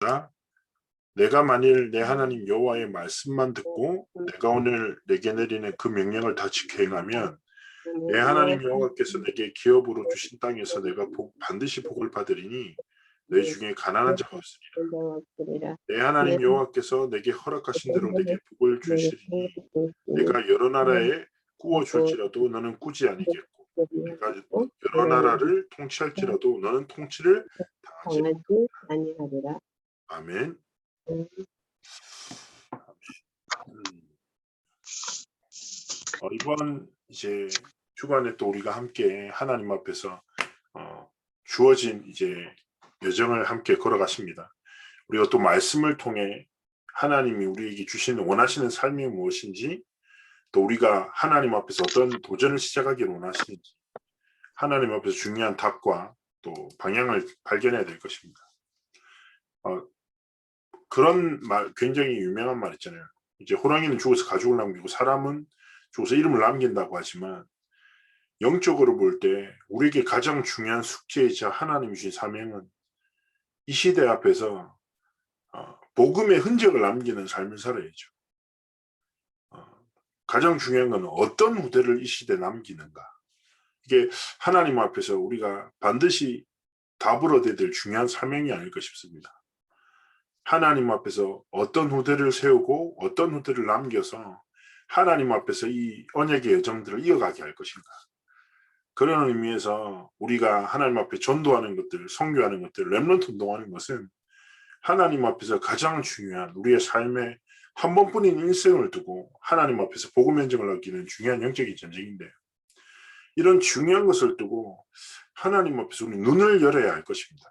말씀하셨다. 내가 만일 내 하나님 여호와의 말씀만 듣고 내가 오늘 내게 내리는 그 명령을 다 지켜 행하면 내 하나님 여호와께서 내게 기업으로 주신 땅에서 내가 반드시 복을 받으리니 내 중에 가난한 자가 없으리라. 내 하나님 여호와께서 내게 허락하신 대로 내게 복을 주시리니 내가 여러 나라에 꾸어줄지라도 너는 꾸지 아니겠고 내가 여러 나라를 통치할지라도 너는 통치를 당하지 아니하리라. 아멘. 이번 이제 주간에 또 우리가 함께 하나님 앞에서 주어진 이제 여정을 함께 걸어가십니다. 우리가 또 말씀을 통해 하나님이 우리에게 주시는 원하시는 삶이 무엇인지, 또 우리가 하나님 앞에서 어떤 도전을 시작하기를 원하시는지, 하나님 앞에서 중요한 답과 또 방향을 발견해야 될 것입니다. 그런 말, 굉장히 유명한 말 있잖아요. 이제 호랑이는 죽어서 가죽을 남기고 사람은 죽어서 이름을 남긴다고 하지만, 영적으로 볼 때 우리에게 가장 중요한 숙제이자 하나님이 주신 사명은 이 시대 앞에서 복음의 흔적을 남기는 삶을 살아야죠. 가장 중요한 건 어떤 후대를 이 시대에 남기는가. 이게 하나님 앞에서 우리가 반드시 답을 얻어야 될 중요한 사명이 아닐까 싶습니다. 하나님 앞에서 어떤 후대를 세우고 어떤 후대를 남겨서 하나님 앞에서 이 언약의 여정들을 이어가게 할 것인가. 그런 의미에서 우리가 하나님 앞에 전도하는 것들, 선교하는 것들, 렘넌트 운동하는 것은 하나님 앞에서 가장 중요한 우리의 삶에 한 번뿐인 일생을 두고 하나님 앞에서 복음 현장을 얻기는 중요한 영적인 전쟁인데요. 이런 중요한 것을 두고 하나님 앞에서 우리 눈을 열어야 할 것입니다.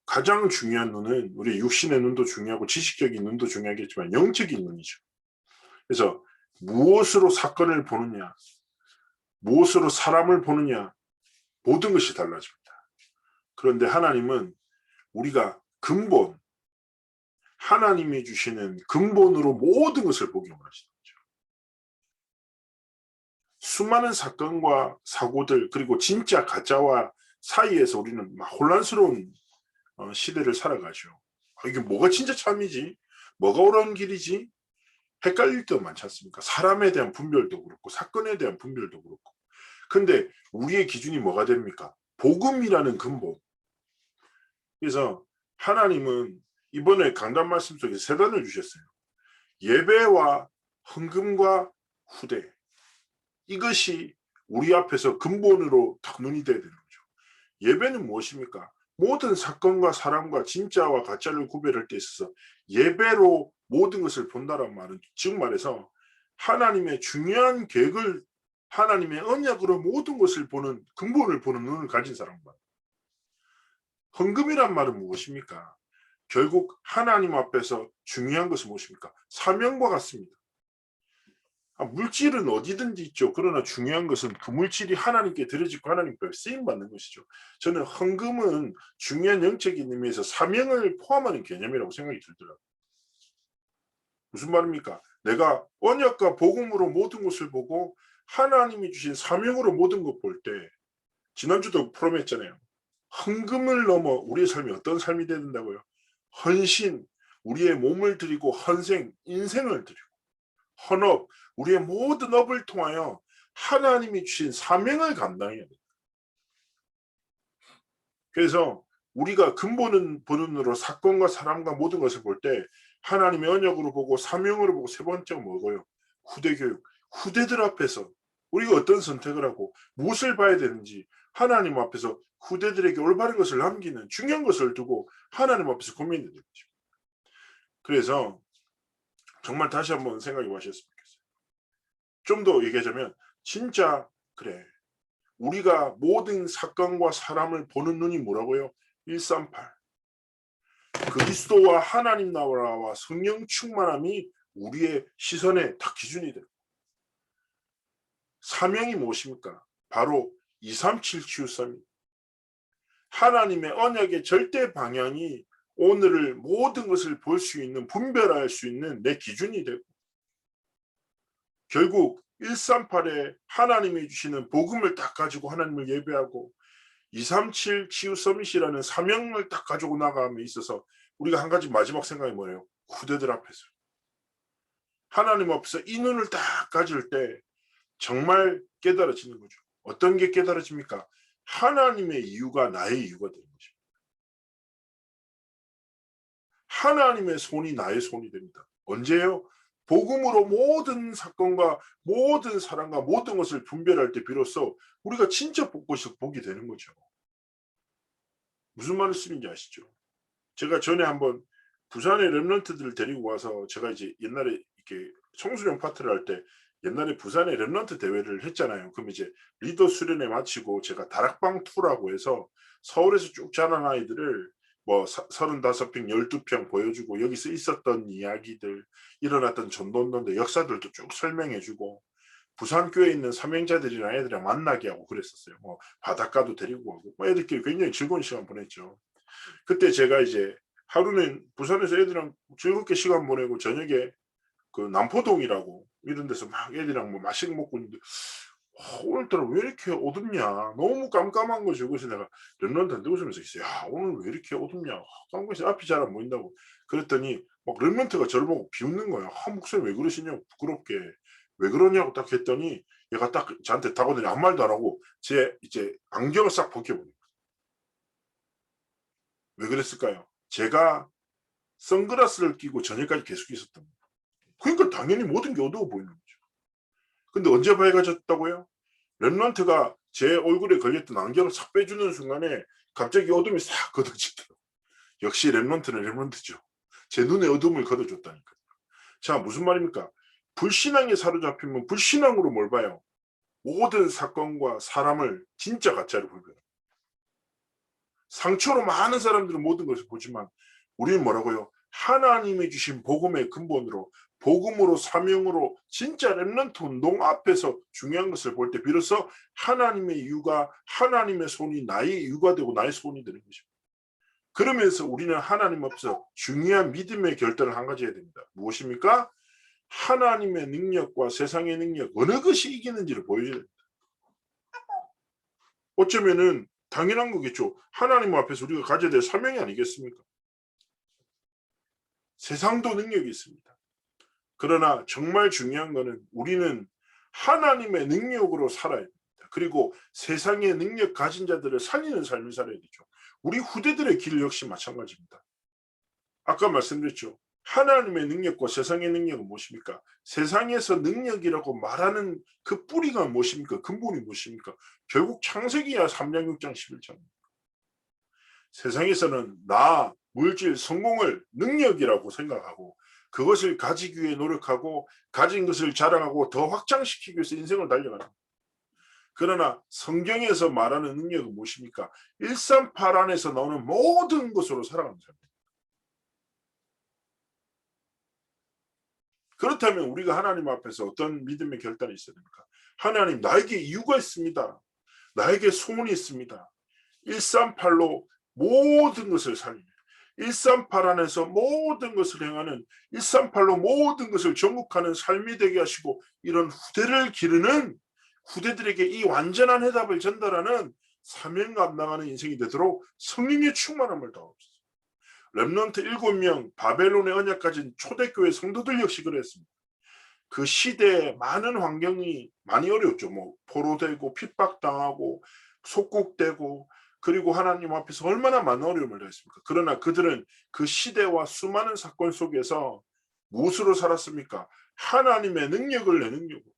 가장 중요한 눈은 우리 육신의 눈도 중요하고 지식적인 눈도 중요하겠지만 영적인 눈이죠. 그래서 무엇으로 사건을 보느냐, 무엇으로 사람을 보느냐, 모든 것이 달라집니다. 그런데 하나님은 우리가 근본, 하나님이 주시는 근본으로 모든 것을 보기 원하시는 거죠. 수많은 사건과 사고들, 그리고 진짜 가짜와 사이에서 우리는 막 혼란스러운 시대를 살아가죠. 이게 뭐가 진짜 참이지? 뭐가 옳은 길이지? 헷갈릴 때가 많지 않습니까? 사람에 대한 분별도 그렇고 사건에 대한 분별도 그렇고. 근데 우리의 기준이 뭐가 됩니까? 복음이라는 근본. 그래서 하나님은 이번에 강단 말씀 속에 세 단을 주셨어요. 예배와 헌금과 후대. 이것이 우리 앞에서 근본으로 딱 눈이 돼야 되는 거죠. 예배는 무엇입니까? 모든 사건과 사람과 진짜와 가짜를 구별할 때 있어서 예배로 모든 것을 본다는 말은, 즉 말해서 하나님의 중요한 계획을, 하나님의 언약으로 모든 것을 보는, 근본을 보는 눈을 가진 사람만. 헌금이란 말은 무엇입니까? 결국 하나님 앞에서 중요한 것은 무엇입니까? 사명과 같습니다. 물질은 어디든지 있죠. 그러나 중요한 것은 그 물질이 하나님께 드려지고 하나님께 쓰임받는 것이죠. 저는 헌금은 중요한 영적인 의미에서 사명을 포함하는 개념이라고 생각이 들더라고요. 무슨 말입니까? 내가 언약과 복음으로 모든 것을 보고 하나님이 주신 사명으로 모든 것 볼 때, 지난주도 프로그램했잖아요. 헌금을 넘어 우리의 삶이 어떤 삶이 되야 된다고요? 헌신, 우리의 몸을 드리고 헌생, 인생을 드리고 헌업, 우리의 모든 업을 통하여 하나님이 주신 사명을 감당해야 됩니다. 그래서 우리가 근본은 보는 눈으로 사건과 사람과 모든 것을 볼 때 하나님의 언약으로 보고 사명으로 보고, 세 번째가 뭐고요? 후대교육. 후대들 앞에서 우리가 어떤 선택을 하고 무엇을 봐야 되는지 하나님 앞에서 후대들에게 올바른 것을 남기는 중요한 것을 두고 하나님 앞에서 고민해야 되는 거죠. 그래서 정말 다시 한번 생각해 보셨으면 좋겠어요. 좀 더 얘기하자면 진짜 그래, 우리가 모든 사건과 사람을 보는 눈이 뭐라고요? 138. 그리스도와 하나님 나라와 성령 충만함이 우리의 시선의 딱 기준이 돼요. 사명이 무엇입니까? 바로 237 치유쌈. 하나님의 언약의 절대 방향이 오늘을 모든 것을 볼 수 있는, 분별할 수 있는 내 기준이 되고, 결국 138에 하나님이 주시는 복음을 딱 가지고 하나님을 예배하고 237 치유 서밋이라는 사명을 딱 가지고 나감에 있어서 우리가 한 가지 마지막 생각이 뭐예요? 후대들 앞에서. 하나님 앞에서 이 눈을 딱 가질 때 정말 깨달아지는 거죠. 어떤 게 깨달아집니까? 하나님의 이유가 나의 이유가 되는 것입니다. 하나님의 손이 나의 손이 됩니다. 언제요? 복음으로 모든 사건과 모든 사랑과 모든 것을 분별할 때 비로소 우리가 진짜 복이 되는 거죠. 무슨 말씀인지 아시죠? 제가 전에 한번 부산의 랩런트들을 데리고 와서 제가 이제 옛날에 이렇게 청소년 파트를 할 때 옛날에 부산의 랩런트 대회를 했잖아요. 그럼 이제 리더 수련회 마치고 제가 다락방 투라고 해서 서울에서 쭉 자란 아이들을 뭐 35평, 12평 보여주고 여기서 있었던 이야기들, 일어났던 전도운동들 역사들도 쭉 설명해주고 부산교회에 있는 사명자들이랑 애들이랑 만나게 하고 그랬었어요. 뭐 바닷가도 데리고 가고 뭐 애들끼리 굉장히 즐거운 시간 보냈죠. 그때 제가 이제 하루는 부산에서 애들이랑 즐겁게 시간 보내고 저녁에 그 남포동이라고 이런 데서 막 애들이랑 뭐 맛있게 먹고 있는데 오늘따라 왜 이렇게 어둡냐, 너무 깜깜한 거죠. 그래서 내가 랩런트한테 웃으면서 있어요. 야, 오늘 왜 이렇게 어둡냐, 깜깜해서 앞이 잘 안 보인다고. 그랬더니 막 랩런트가 저를 보고 비웃는 거예요. 목소리 왜 그러시냐고, 부끄럽게. 왜 그러냐고 딱 했더니 얘가 딱 저한테 다가오더니 아무 말도 안 하고 제 이제 안경을 싹 벗겨버려요. 왜 그랬을까요? 제가 선글라스를 끼고 저녁까지 계속 있었던 거예요. 그러니까 당연히 모든 게 어두워 보이는 거죠. 근데 언제 밝아졌다고요? 랩런트가 제 얼굴에 걸렸던 안경을 싹 빼주는 순간에 갑자기 어둠이 싹 걷어지더라고요. 역시 랩런트는 랩런트죠. 제 눈에 어둠을 걷어줬다니까요. 자, 무슨 말입니까? 불신앙에 사로잡히면 불신앙으로 뭘 봐요? 모든 사건과 사람을 진짜 가짜로 보여요. 상처로 많은 사람들은 모든 것을 보지만 우리는 뭐라고요? 하나님이 주신 복음의 근본으로, 복음으로, 사명으로 진짜 렘넌트 운동 앞에서 중요한 것을 볼 때 비로소 하나님의 이유가, 하나님의 손이 나의 이유가 되고 나의 손이 되는 것입니다. 그러면서 우리는 하나님 앞에서 중요한 믿음의 결단을 한 가지 해야 됩니다. 무엇입니까? 하나님의 능력과 세상의 능력, 어느 것이 이기는지를 보여줘야 됩니다. 어쩌면은 당연한 거겠죠. 하나님 앞에서 우리가 가져야 될 사명이 아니겠습니까? 세상도 능력이 있습니다. 그러나 정말 중요한 것은 우리는 하나님의 능력으로 살아야 됩니다. 그리고 세상의 능력 가진 자들을 살리는 삶을 살아야 되죠. 우리 후대들의 길 역시 마찬가지입니다. 아까 말씀드렸죠. 하나님의 능력과 세상의 능력은 무엇입니까? 세상에서 능력이라고 말하는 그 뿌리가 무엇입니까? 근본이 무엇입니까? 결국 창세기야 3장 6장 11장입니다. 세상에서는 나, 물질, 성공을 능력이라고 생각하고 그것을 가지기 위해 노력하고 가진 것을 자랑하고 더 확장시키기 위해서 인생을 달려가는. 그러나 성경에서 말하는 능력은 무엇입니까? 138 안에서 나오는 모든 것으로 살아가는 삶입니다. 그렇다면 우리가 하나님 앞에서 어떤 믿음의 결단이 있어야 됩니까? 하나님, 나에게 이유가 있습니다. 나에게 소원이 있습니다. 138로 모든 것을 살리는, 138 안에서 모든 것을 행하는, 138로 모든 것을 정복하는 삶이 되게 하시고 이런 후대를 기르는, 후대들에게 이 완전한 해답을 전달하는 사명 감당하는 인생이 되도록 성령의 충만함을 더하옵소서. 렘넌트 7명 바벨론의 언약 가진 초대교회 성도들 역시 그랬습니다. 그 시대에 많은 환경이 많이 어려웠죠. 뭐 포로되고 핍박당하고 속국되고 그리고 하나님 앞에서 얼마나 많은 어려움을 당했습니까? 그러나 그들은 그 시대와 수많은 사건 속에서 무엇으로 살았습니까? 하나님의 능력을 내 능력으로,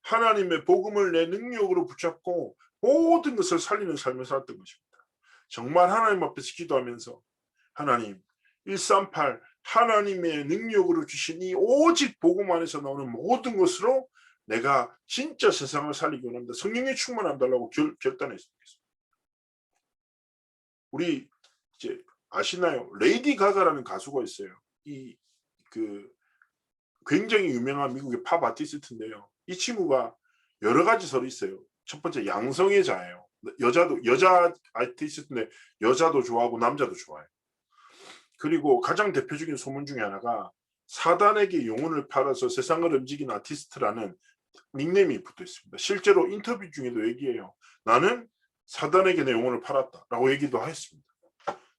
하나님의 복음을 내 능력으로 붙잡고 모든 것을 살리는 삶을 살았던 것입니다. 정말 하나님 앞에서 기도하면서 하나님, 138 하나님의 능력으로 주신 이 오직 복음 안에서 나오는 모든 것으로 내가 진짜 세상을 살리기 원합니다. 성령의 충만함 달라고 결단했습니다. 우리 이제 아시나요? 레이디 가가라는 가수가 있어요. 그 굉장히 유명한 미국의 팝 아티스트인데요. 이 친구가 여러 가지 설이 있어요. 첫 번째 양성의 자예요. 여자 아티스트인데 여자도 좋아하고 남자도 좋아해요. 그리고 가장 대표적인 소문 중에 하나가 사단에게 영혼을 팔아서 세상을 움직이는 아티스트라는 닉네임이 붙어 있습니다. 실제로 인터뷰 중에도 얘기해요. 나는 사단에게 내 영혼을 팔았다라고 얘기도 했습니다.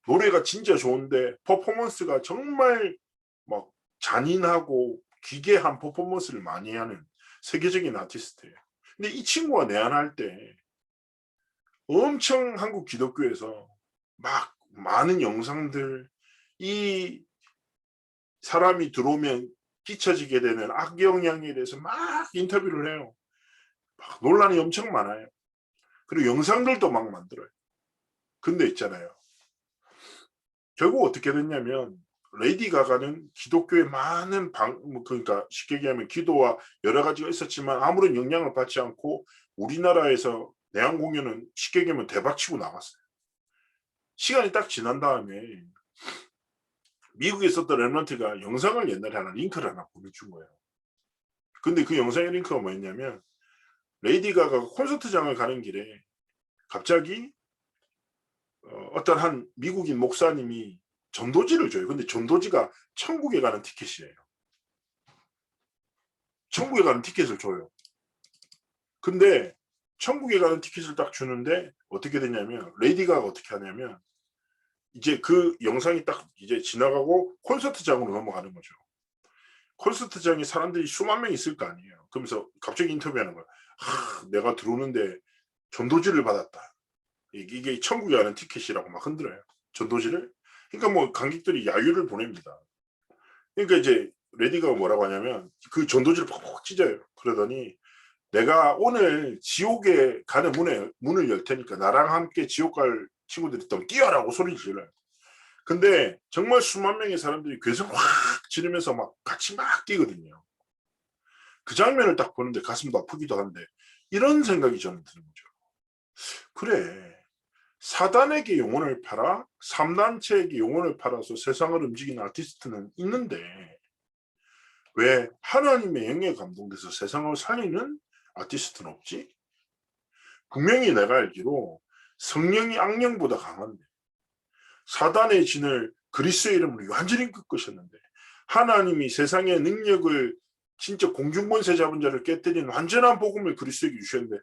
노래가 진짜 좋은데 퍼포먼스가 정말 막 잔인하고 기괴한 퍼포먼스를 많이 하는 세계적인 아티스트예요. 근데 이 친구가 내한할 때 엄청 한국 기독교에서 막 많은 영상들, 이 사람이 들어오면 끼쳐지게 되는 악영향에 대해서 막 인터뷰를 해요. 막 논란이 엄청 많아요. 그리고 영상들도 막 만들어요. 근데 있잖아요. 결국 어떻게 됐냐면 레이디 가가는 기독교의 많은 그러니까 쉽게 얘기하면 기도와 여러 가지가 있었지만 아무런 영향을 받지 않고 우리나라에서 내한 공연은 쉽게 얘기하면 대박치고 나갔어요. 시간이 딱 지난 다음에 미국에 있었던 랩런트가 영상을 옛날에 하나 링크를 하나 보내준 거예요. 근데 그 영상의 링크가 뭐였냐면 레이디 가가 콘서트장을 가는 길에 갑자기 어떤 한 미국인 목사님이 전도지를 줘요. 근데 전도지가 천국에 가는 티켓이에요. 천국에 가는 티켓을 줘요. 근데 천국에 가는 티켓을 딱 주는데 어떻게 되냐면 레이디 가가 어떻게 하냐면 이제 그 영상이 딱 이제 지나가고 콘서트장으로 넘어가는 거죠. 콘서트장에 사람들이 수만 명 있을 거 아니에요. 그러면서 갑자기 인터뷰하는 거야. 내가 들어오는데 전도지를 받았다. 이게 천국에 가는 티켓이라고 막 흔들어요. 전도지를. 그러니까 뭐 관객들이 야유를 보냅니다. 그러니까 이제 레디가 뭐라고 하냐면 그 전도지를 팍팍 찢어요. 그러더니 내가 오늘 지옥에 가는 문을 열 테니까 나랑 함께 지옥 갈 친구들이 있다면 뛰어라고 소리 질러요. 근데 정말 수만 명의 사람들이 괴성 확 지르면서 막 같이 막 뛰거든요. 그 장면을 딱 보는데 가슴도 아프기도 한데 이런 생각이 저는 드는 거죠. 그래. 사단에게 영혼을 팔아 3단체에게 영혼을 팔아서 세상을 움직이는 아티스트는 있는데 왜 하나님의 영에 감동돼서 세상을 살리는 아티스트는 없지? 분명히 내가 알기로 성령이 악령보다 강한데 사단의 진을 그리스의 이름으로 완전히 꺾으셨는데 하나님이 세상의 능력을 진짜 공중권세 잡은 자를 깨뜨린 완전한 복음을 그리스에게 주셨는데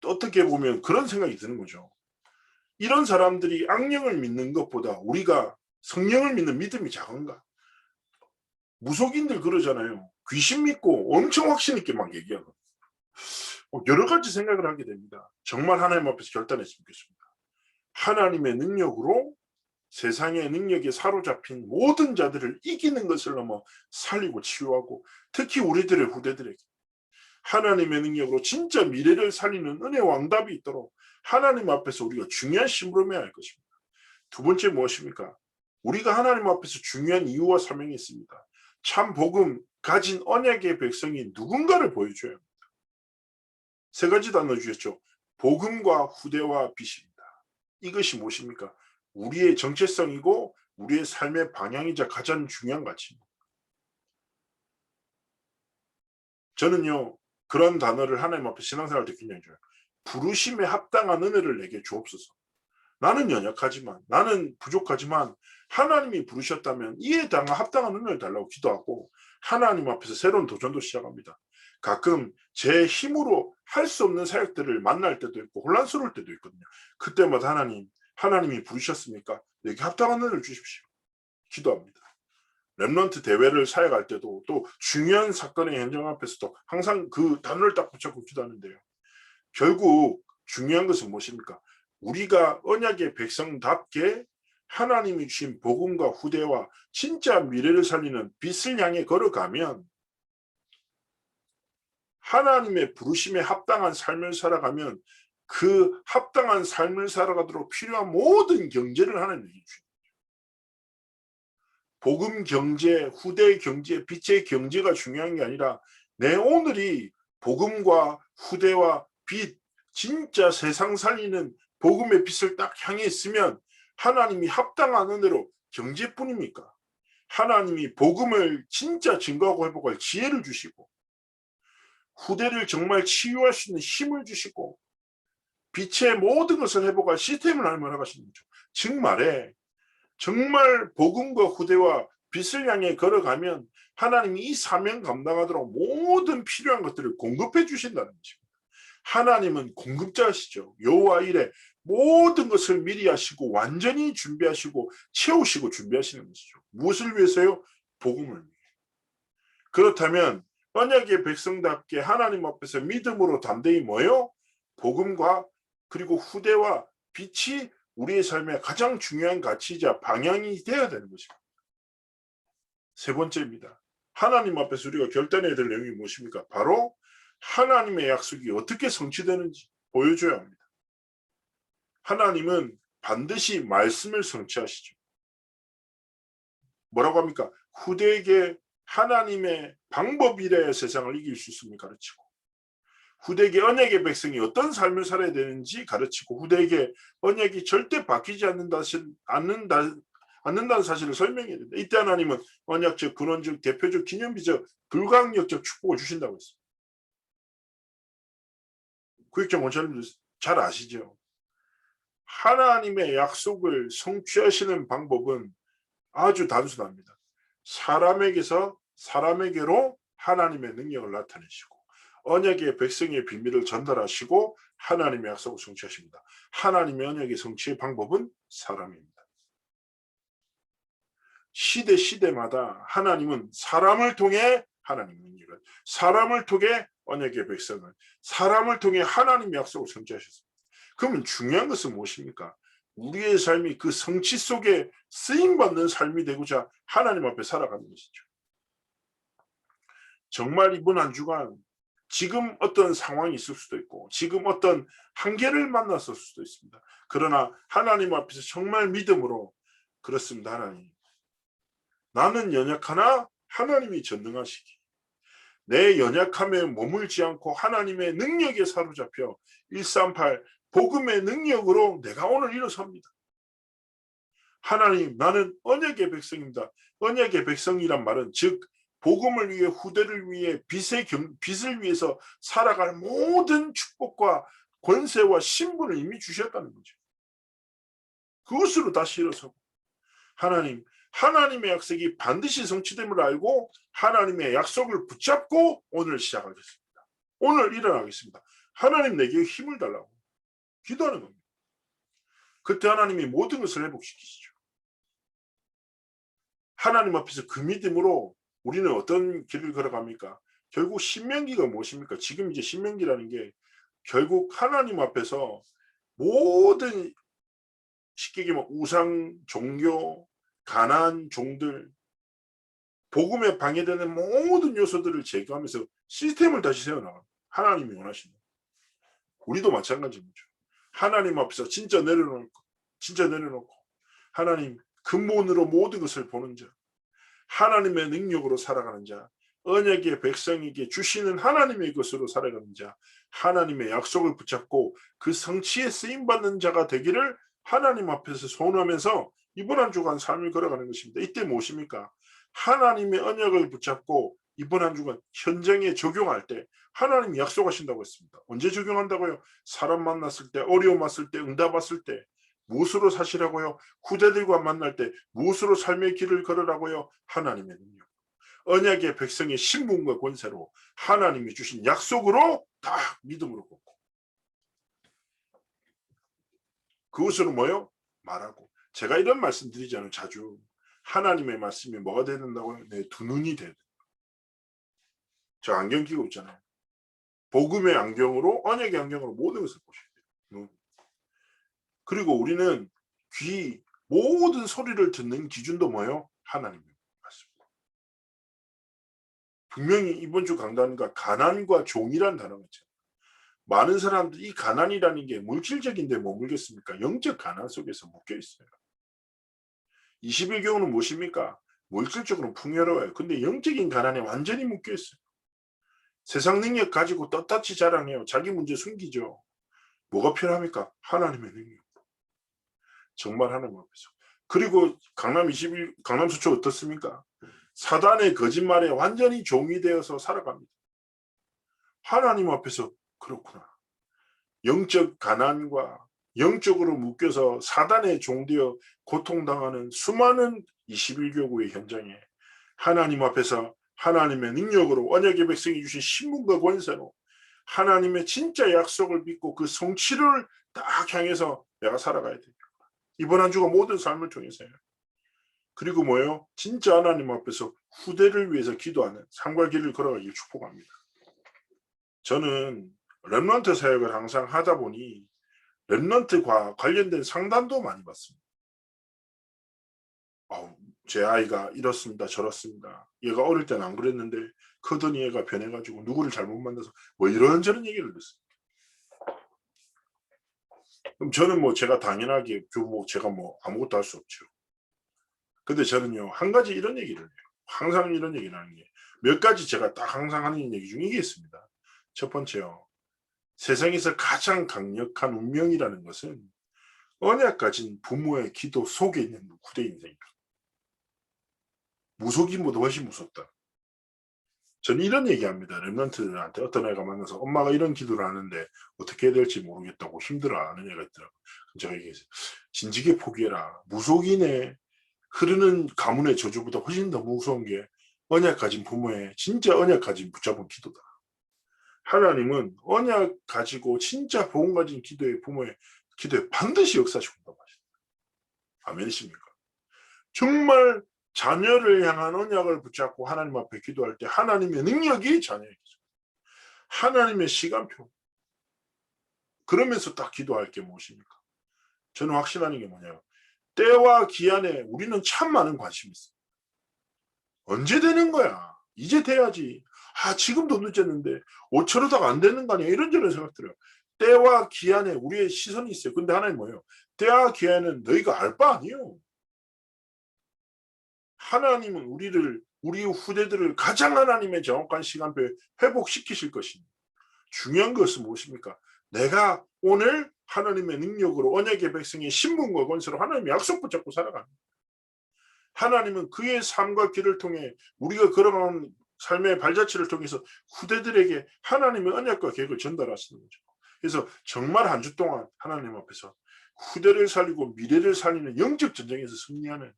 어떻게 보면 그런 생각이 드는 거죠. 이런 사람들이 악령을 믿는 것보다 우리가 성령을 믿는 믿음이 작은가? 무속인들 그러잖아요. 귀신 믿고 엄청 확신 있게 막 얘기하고 여러 가지 생각을 하게 됩니다. 정말 하나님 앞에서 결단했으면 좋겠습니다. 하나님의 능력으로 세상의 능력에 사로잡힌 모든 자들을 이기는 것을 넘어 살리고 치유하고 특히 우리들의 후대들에게 하나님의 능력으로 진짜 미래를 살리는 은혜 왕답이 있도록 하나님 앞에서 우리가 중요한 심부름해야 할 것입니다. 두 번째 무엇입니까? 우리가 하나님 앞에서 중요한 이유와 사명이 있습니다. 참 복음 가진 언약의 백성이 누군가를 보여줘야 합니다. 세 가지 단어 주셨죠. 복음과 후대와 빛입니다. 이것이 무엇입니까? 우리의 정체성이고 우리의 삶의 방향이자 가장 중요한 가치입니다. 저는요. 그런 단어를 하나님 앞에 신앙생활 때 굉장히 좋아요. 부르심에 합당한 은혜를 내게 주옵소서. 나는 연약하지만 나는 부족하지만 하나님이 부르셨다면 이에 합당한 은혜를 달라고 기도하고 하나님 앞에서 새로운 도전도 시작합니다. 가끔 제 힘으로 할 수 없는 사역들을 만날 때도 있고 혼란스러울 때도 있거든요. 그때마다 하나님이 부르셨습니까? 내게 합당한 은혜를 주십시오. 기도합니다. 렘넌트 대회를 사역할 때도 또 중요한 사건의 현장 앞에서도 항상 그 단어를 딱 붙잡고 기도하는데요. 결국 중요한 것은 무엇입니까? 우리가 언약의 백성답게 하나님이 주신 복음과 후대와 진짜 미래를 살리는 빛을 향해 걸어가면 하나님의 부르심에 합당한 삶을 살아가면 그 합당한 삶을 살아가도록 필요한 모든 경제를 하나님이 주십니다. 복음 경제, 후대 경제, 빛의 경제가 중요한 게 아니라 내 오늘이 복음과 후대와 빛, 진짜 세상 살리는 복음의 빛을 딱 향해 있으면 하나님이 합당한 은혜로 경제뿐입니까? 하나님이 복음을 진짜 증거하고 회복할 지혜를 주시고 후대를 정말 치유할 수 있는 힘을 주시고 빛의 모든 것을 회복할 시스템을 하나님 허락하시는 거죠. 즉 말해 정말 복음과 후대와 빛을 향해 걸어가면 하나님이 이 사명 감당하도록 모든 필요한 것들을 공급해 주신다는 것입니다. 하나님은 공급자시죠. 여호와 이레 모든 것을 미리 하시고 완전히 준비하시고 채우시고 준비하시는 것이죠. 무엇을 위해서요? 복음을 위해. 그렇다면 언약의 백성답게 하나님 앞에서 믿음으로 담대히 뭐요? 복음과 그리고 후대와 빛이 우리의 삶의 가장 중요한 가치이자 방향이 되어야 되는 것입니다. 세 번째입니다. 하나님 앞에서 우리가 결단해야 될 내용이 무엇입니까? 바로 하나님의 약속이 어떻게 성취되는지 보여줘야 합니다. 하나님은 반드시 말씀을 성취하시죠. 뭐라고 합니까? 후대에게 하나님의 방법이래야 세상을 이길 수 있음을 가르치고, 후대에게 언약의 백성이 어떤 삶을 살아야 되는지 가르치고, 후대에게 언약이 절대 바뀌지 않는다는 사실을 설명해야 된다. 이때 하나님은 언약적, 근원적, 대표적, 기념비적, 불가항력적 축복을 주신다고 했습니다. 구역장 원장님들 잘 아시죠? 하나님의 약속을 성취하시는 방법은 아주 단순합니다. 사람에게서 사람에게로 하나님의 능력을 나타내시고 언약의 백성의 비밀을 전달하시고 하나님의 약속을 성취하십니다. 하나님의 언약의 성취의 방법은 사람입니다. 시대마다 하나님은 사람을 통해 하나님의 능력을, 사람을 통해 언약의 백성을, 사람을 통해 하나님의 약속을 성취하셨습니다. 그러면 중요한 것은 무엇입니까? 우리의 삶이 그 성취 속에 쓰임받는 삶이 되고자 하나님 앞에 살아가는 것이죠. 정말 이번 한 주간 지금 어떤 상황이 있을 수도 있고 지금 어떤 한계를 만났을 수도 있습니다. 그러나 하나님 앞에서 정말 믿음으로, 그렇습니다. 하나님, 나는 연약하나 하나님이 전능하시기, 내 연약함에 머물지 않고 하나님의 능력에 사로잡혀 138 복음의 능력으로 내가 오늘 일어섭니다. 하나님, 나는 언약의 백성입니다. 언약의 백성이란 말은 즉 복음을 위해, 후대를 위해, 빛을 위해서 살아갈 모든 축복과 권세와 신분을 이미 주셨다는 거죠. 그것으로 다시 일어서고, 하나님, 하나님의 약속이 반드시 성취됨을 알고 하나님의 약속을 붙잡고 오늘 시작하겠습니다. 오늘 일어나겠습니다. 하나님, 내게 힘을 달라고 기도하는 겁니다. 그때 하나님이 모든 것을 회복시키시죠. 하나님 앞에서 그 믿음으로 우리는 어떤 길을 걸어갑니까? 결국 신명기가 무엇입니까? 지금 이제 신명기라는 게 결국 하나님 앞에서 모든, 쉽게 얘기하면 우상, 종교, 가난한 종들, 복음에 방해되는 모든 요소들을 제거하면서 시스템을 다시 세워나가요. 하나님이 원하시는. 우리도 마찬가지입니다. 하나님 앞에서 진짜 내려놓고 하나님 근본으로 모든 것을 보는 자, 하나님의 능력으로 살아가는 자, 언약의 백성에게 주시는 하나님의 것으로 살아가는 자, 하나님의 약속을 붙잡고 그 성취에 쓰임받는 자가 되기를 하나님 앞에서 소원하면서 이번 한 주간 삶을 걸어가는 것입니다. 이때 무엇입니까? 하나님의 언약을 붙잡고 이번 한 주간 현장에 적용할 때 하나님이 약속하신다고 했습니다. 언제 적용한다고요? 사람 만났을 때, 어려움 왔을 때, 응답 왔을 때. 무엇으로 사시라고요? 후대들과 만날 때 무엇으로 삶의 길을 걸으라고요? 하나님의 능력, 언약의 백성의 신분과 권세로 하나님이 주신 약속으로 다 믿음으로 걷고, 그것으로 뭐요? 말하고. 제가 이런 말씀 드리잖아요. 자주. 하나님의 말씀이 뭐가 돼야 된다고요? 내 두 눈이 돼야 된다. 저 안경 끼고 있잖아요. 복음의 안경으로, 언약의 안경으로 모든 것을 보셔야 돼요. 눈. 그리고 우리는 귀, 모든 소리를 듣는 기준도 뭐예요? 하나님의 말씀입니다. 분명히 이번 주 강단과 가난과 종이란 단어가 있잖아요. 많은 사람들이 이 가난이라는 게 물질적인 데 머물겠습니까? 영적 가난 속에서 묶여 있어요. 21경우는 무엇입니까? 물질적으로는 풍요로워요. 근데 영적인 가난에 완전히 묶여 있어요. 세상 능력 가지고 떳떳이 자랑해요. 자기 문제 숨기죠. 뭐가 필요합니까? 하나님의 능력. 정말 하나님 앞에서. 그리고 강남 서초 어떻습니까? 사단의 거짓말에 완전히 종이 되어서 살아갑니다. 하나님 앞에서 그렇구나. 영적 가난과 영적으로 묶여서 사단의 종되어 고통당하는 수많은 21교구의 현장에 하나님 앞에서 하나님의 능력으로 언약의 백성이 주신 신분과 권세로 하나님의 진짜 약속을 믿고 그 성취를 딱 향해서 내가 살아가야 돼. 이번 한 주가 모든 삶을 통해서요. 그리고 뭐예요? 진짜 하나님 앞에서 후대를 위해서 기도하는 삶과 길을 걸어가길 축복합니다. 저는 렘넌트 사역을 항상 하다 보니 렘넌트과 관련된 상담도 많이 받습니다. 제 아이가 이렇습니다, 저렇습니다. 얘가 어릴 때는 안 그랬는데 크더니 얘가 변해가지고 누구를 잘못 만나서 뭐 이런저런 얘기를 듣습니다. 그럼 저는 뭐 제가 당연하게 제가 뭐 아무것도 할 수 없죠. 근데 저는요, 한 가지 이런 얘기를 해요. 항상 이런 얘기를 하는 게 몇 가지 제가 딱 항상 하는 얘기 중에 이게 있습니다. 첫 번째요. 세상에서 가장 강력한 운명이라는 것은 언약 가진 부모의 기도 속에 있는 후대 인생입니다. 무속인보다 훨씬 무섭다. 저는 이런 얘기합니다. 렘넌트들한테 어떤 애가 만나서 엄마가 이런 기도를 하는데 어떻게 해야 될지 모르겠다고 힘들어하는 애가 있더라고요. 제가 얘기했어요. 진지게 포기해라. 무속인의 흐르는 가문의 저주보다 훨씬 더 무서운 게 언약 가진 부모의 진짜 언약 가진 붙잡은 기도다. 하나님은 언약 가지고 진짜 복음 가진 기도의 부모의 기도에 반드시 역사하신다고 하십니다. 아멘이십니까? 정말 자녀를 향한 언약을 붙잡고 하나님 앞에 기도할 때 하나님의 능력이 자녀에게 있습니다. 하나님의 시간표. 그러면서 딱 기도할 게 무엇입니까? 저는 확신하는 게 뭐냐면 때와 기한에 우리는 참 많은 관심이 있어요. 언제 되는 거야? 이제 돼야지. 지금도 늦었는데 저러다가 안 되는 거 아니야? 이런저런 생각 들어요. 때와 기한에 우리의 시선이 있어요. 근데 하나님 뭐예요? 때와 기한은 너희가 알 바 아니에요. 하나님은 우리 후대들을 가장 하나님의 정확한 시간표에 회복시키실 것입니다. 중요한 것은 무엇입니까? 내가 오늘 하나님의 능력으로 언약의 백성의 신분과 권세로 하나님의 약속 붙잡고 살아갑니다. 하나님은 그의 삶과 길을 통해 우리가 걸어가는 삶의 발자취를 통해서 후대들에게 하나님의 언약과 계획을 전달하시는 거죠. 그래서 정말 한 주 동안 하나님 앞에서 후대를 살리고 미래를 살리는 영적 전쟁에서 승리하는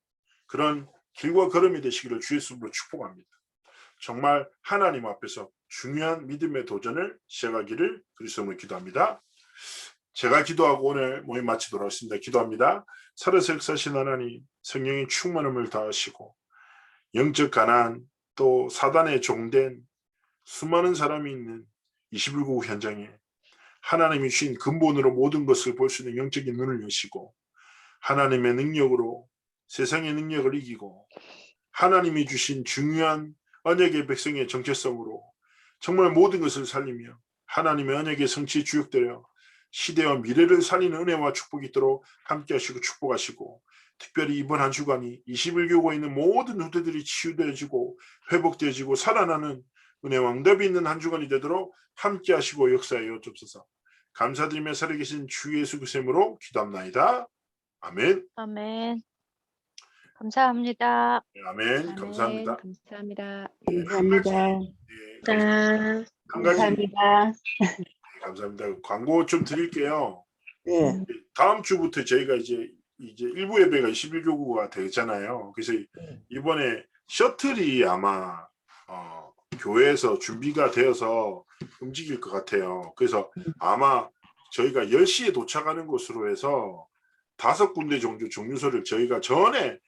그런 길과 걸음이 되시기를 주의 이름으로 축복합니다. 정말 하나님 앞에서 중요한 믿음의 도전을 시작하기를 그리스도 이름으로 기도합니다. 제가 기도하고 오늘 모임 마치도록 하겠습니다. 기도합니다. 살아서 역사하신 하나님, 성령의 충만함을 다하시고 영적 가난 또 사단에 종된 수많은 사람이 있는 21국 현장에 하나님이 주신 근본으로 모든 것을 볼 수 있는 영적인 눈을 여시고 하나님의 능력으로 세상의 능력을 이기고 하나님이 주신 중요한 언약의 백성의 정체성으로 정말 모든 것을 살리며 하나님의 언약의 성취에 주역되어 시대와 미래를 살리는 은혜와 축복이 있도록 함께 하시고 축복하시고 특별히 이번 한 주간이 21교구에 있는 모든 후대들이 치유되어지고 회복되어지고 살아나는 은혜와 응답이 있는 한 주간이 되도록 함께 하시고 역사하여 주옵소서. 감사드리며 살아계신 주 예수 그리스도의 이름으로 기도합나이다. 아멘. 아멘. 감사합니다. 네, 아멘. 감사합니다. 감사합니다. 감사합니다. 네, 한 가지 감사합니다. 감사합니다. 광고 좀 드릴게요. 네. 다음 주부터 저희가 이제 일부 예배가 21교구가 되잖아요. 그래서 이번에 셔틀이 아마 교회에서 준비가 되어서 움직일 것 같아요. 그래서 아마 저희가 10시에 도착하는 곳으로 해서 5군데 정도 정류소를 저희가 전에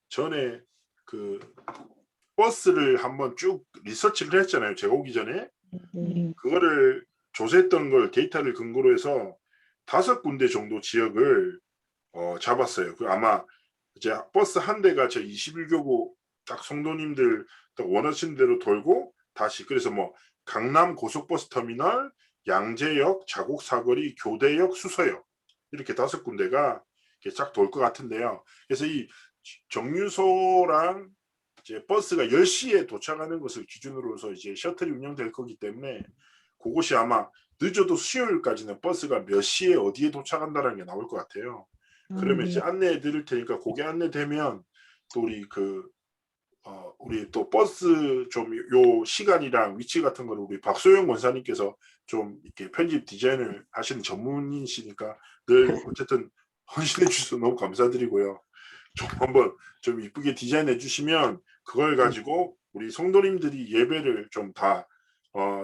전에 버스를 한번 쭉 리서치를 했잖아요. 제가 오기 전에. 그거를 조사했던 걸 데이터를 근거로 해서 5군데 정도 지역을 잡았어요. 아마 이제 버스 한 대가 저 21교구 딱 성도님들 원하시는 대로 돌고 다시 그래서 뭐 강남 고속버스 터미널, 양재역, 자곡 사거리, 교대역, 수서역 이렇게 5군데가 쫙 돌 것 같은데요. 그래서 이 정류소랑 이제 버스가 10시에 도착하는 것을 기준으로 해서 이제 셔틀이 운영될 거기 때문에 그것이 아마 늦어도 수요일까지는 버스가 몇 시에 어디에 도착한다는 게 나올 것 같아요. 그러면 이제 안내해 드릴 테니까 그게 안내되면 또 우리 또 버스 좀 요 시간이랑 위치 같은 거를 우리 박소영 원사님께서 좀 이렇게 편집 디자인을 하시는 전문인이시니까 늘 어쨌든 헌신해 주셔서 너무 감사드리고요. 좀 한번 좀 이쁘게 디자인해 주시면 그걸 가지고 우리 성도님들이 예배를 좀 다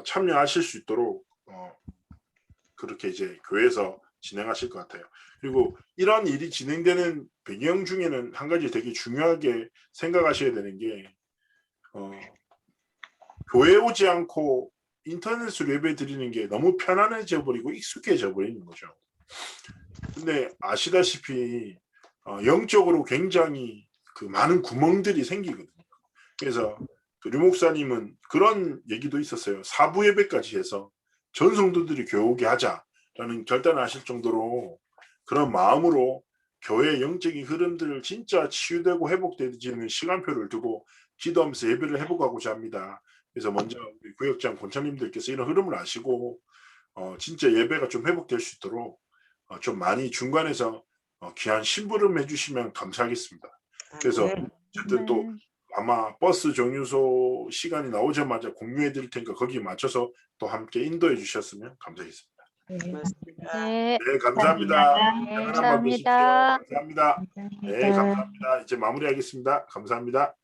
참여하실 수 있도록 그렇게 이제 교회에서 진행하실 것 같아요. 그리고 이런 일이 진행되는 배경 중에는 한 가지 되게 중요하게 생각하셔야 되는 게 교회 오지 않고 인터넷으로 예배 드리는 게 너무 편안해져 버리고 익숙해져 버리는 거죠. 근데 아시다시피 영적으로 굉장히 그 많은 구멍들이 생기거든요. 그래서 류 목사님은 그런 얘기도 있었어요. 사부 예배까지 해서 전 성도들이 교회 오게 하자라는 결단을 하실 정도로 그런 마음으로 교회의 영적인 흐름들을 진짜 치유되고 회복되지는 시간표를 두고 기도하면서 예배를 해보고자 합니다. 그래서 먼저 우리 구역장 권장님들께서 이런 흐름을 아시고 진짜 예배가 좀 회복될 수 있도록 좀 많이 중간에서 귀한 심부름 해주시면 감사하겠습니다. 그래서 어쨌든 또 아마 버스 정류소 시간이 나오자마자 공유해 드릴 테니까 거기에 맞춰서 또 함께 인도해 주셨으면 감사하겠습니다. 네, 네, 감사합니다. 네, 편안한 밤 되십시오. 감사합니다. 감사합니다. 네, 감사합니다. 이제 마무리하겠습니다. 감사합니다.